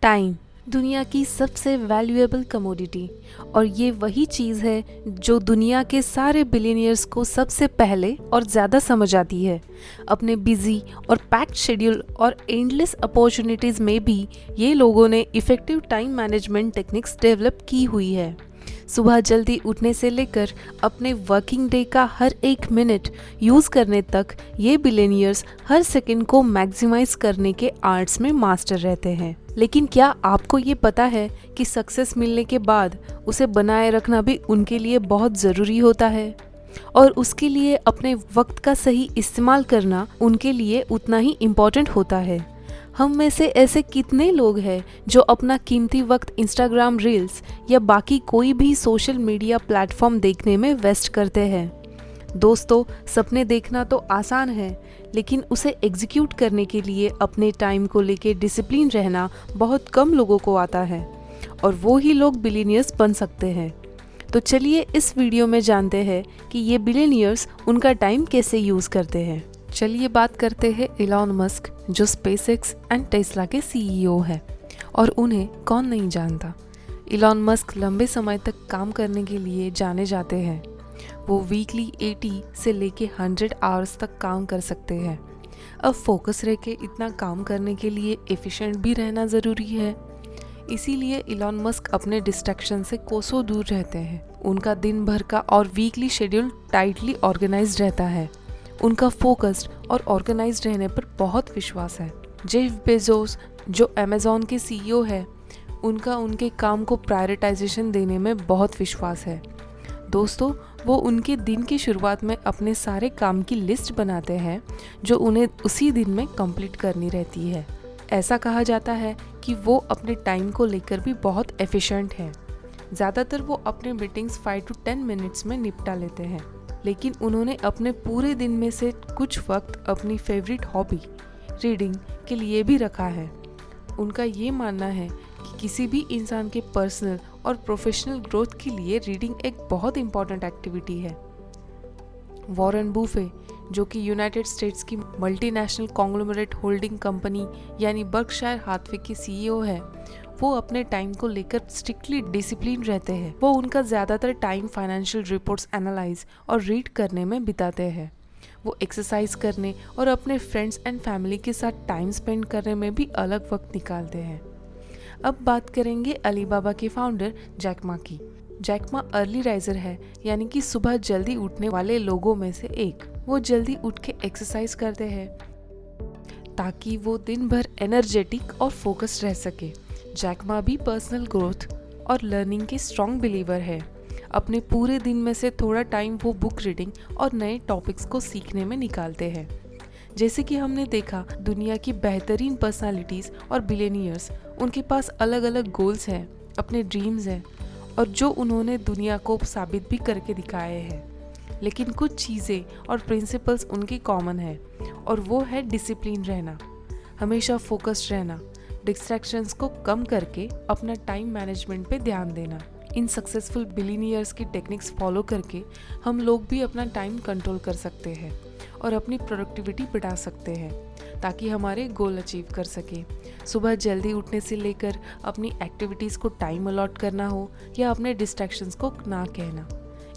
Time दुनिया की सबसे वैल्यूएबल कमोडिटी, और ये वही चीज़ है जो दुनिया के सारे बिलियनियर्स को सबसे पहले और ज़्यादा समझ आती है। अपने बिजी और पैक्ड शेड्यूल और एंडलेस अपॉर्चुनिटीज़ में भी ये लोगों ने effective time management techniques develop की हुई है। सुबह जल्दी उठने से लेकर अपने वर्किंग डे का हर एक मिनट यूज़ करने तक ये बिलियनियर्स हर सेकंड को मैक्सिमाइज करने के आर्ट्स में मास्टर रहते हैं। लेकिन क्या आपको ये पता है कि सक्सेस मिलने के बाद उसे बनाए रखना भी उनके लिए बहुत ज़रूरी होता है, और उसके लिए अपने वक्त का सही इस्तेमाल करना उनके लिए उतना ही इम्पोर्टेंट होता है। हम में से ऐसे कितने लोग हैं जो अपना कीमती वक्त इंस्टाग्राम रील्स या बाकी कोई भी सोशल मीडिया प्लेटफॉर्म देखने में वेस्ट करते हैं। दोस्तों, सपने देखना तो आसान है, लेकिन उसे एग्जीक्यूट करने के लिए अपने टाइम को लेके डिसिप्लिन रहना बहुत कम लोगों को आता है, और वो ही लोग बिलियनियर्स बन सकते हैं। तो चलिए इस वीडियो में जानते हैं कि ये बिलियनियर्स उनका टाइम कैसे यूज़ करते हैं। चलिए बात करते हैं इलॉन मस्क, जो स्पेसएक्स एंड टेस्ला के सीईओ है, और उन्हें कौन नहीं जानता। इलॉन मस्क लंबे समय तक काम करने के लिए जाने जाते हैं। वो वीकली 80 से लेके 100 आवर्स तक काम कर सकते हैं। अब फोकस रह के इतना काम करने के लिए एफिशिएंट भी रहना ज़रूरी है। इसीलिए इलॉन मस्क अपने डिस्ट्रैक्शन से कोसों दूर रहते हैं। उनका दिन भर का और वीकली शेड्यूल टाइटली ऑर्गेनाइज्ड रहता है। उनका फोकस्ड और ऑर्गेनाइज्ड रहने पर बहुत विश्वास है। जेफ बेजोस, जो अमेज़ॉन के सीईओ है, उनका उनके काम को प्रायोरिटाइजेशन देने में बहुत विश्वास है। दोस्तों, वो उनके दिन की शुरुआत में अपने सारे काम की लिस्ट बनाते हैं जो उन्हें उसी दिन में कंप्लीट करनी रहती है। ऐसा कहा जाता है कि वो अपने टाइम को लेकर भी बहुत एफिशिएंट है। ज़्यादातर वो अपने मीटिंग्स 5 to 10 मिनट्स में निपटा लेते हैं, लेकिन उन्होंने अपने पूरे दिन में से कुछ वक्त अपनी फेवरेट हॉबी रीडिंग के लिए भी रखा है। उनका ये मानना है कि किसी भी इंसान के पर्सनल और प्रोफेशनल ग्रोथ के लिए रीडिंग एक बहुत इम्पॉर्टेंट एक्टिविटी है। वॉरेन बुफे, जो कि यूनाइटेड स्टेट्स की मल्टीनेशनल कॉन्ग्लोमरेट होल्डिंग कंपनी यानी बर्कशायर हाथवे के सीईओ है, वो अपने टाइम को लेकर स्ट्रिक्टली डिसिप्लिन रहते हैं। वो उनका ज़्यादातर टाइम फाइनेंशियल रिपोर्ट्स एनालाइज और रीड करने में बिताते हैं। वो एक्सरसाइज करने और अपने फ्रेंड्स एंड फैमिली के साथ टाइम स्पेंड करने में भी अलग वक्त निकालते हैं। अब बात करेंगे अलीबाबा के फाउंडर जैक मा की। जैक मा अर्ली राइजर है, यानी कि सुबह जल्दी उठने वाले लोगों में से एक। वो जल्दी उठ के एक्सरसाइज करते हैं ताकि वो दिन भर एनर्जेटिक और फोकस्ड रह सके। जैक मा भी पर्सनल ग्रोथ और लर्निंग के स्ट्रॉन्ग बिलीवर है। अपने पूरे दिन में से थोड़ा टाइम वो बुक रीडिंग और नए टॉपिक्स को सीखने में निकालते हैं। जैसे कि हमने देखा, दुनिया की बेहतरीन पर्सनालिटीज़ और बिलियनियर्स, उनके पास अलग अलग गोल्स हैं, अपने ड्रीम्स हैं, और जो उन्होंने दुनिया को साबित भी करके दिखाए हैं। लेकिन कुछ चीज़ें और प्रिंसिपल्स उनकी कॉमन है, और वो है डिसिप्लिन रहना, हमेशा फोकस्ड रहना, डिस्ट्रैक्शंस को कम करके अपना टाइम मैनेजमेंट पे ध्यान देना। इन सक्सेसफुल बिलियनियर्स की टेक्निक्स फॉलो करके हम लोग भी अपना टाइम कंट्रोल कर सकते हैं और अपनी प्रोडक्टिविटी बढ़ा सकते हैं, ताकि हमारे गोल अचीव कर सके। सुबह जल्दी उठने से लेकर अपनी एक्टिविटीज़ को टाइम अलॉट करना हो या अपने डिस्ट्रैक्शंस को ना कहना,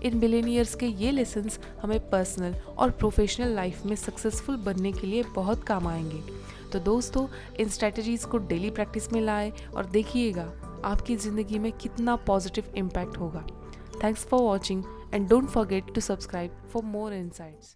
इन बिलियनियर्स के ये लेसन्स हमें पर्सनल और प्रोफेशनल लाइफ में सक्सेसफुल बनने के लिए बहुत काम आएंगे। तो दोस्तों, इन स्ट्रैटेजीज़ को डेली प्रैक्टिस में लाएं और देखिएगा आपकी ज़िंदगी में कितना पॉजिटिव इम्पैक्ट होगा। Thanks for watching and don't forget to subscribe for more insights.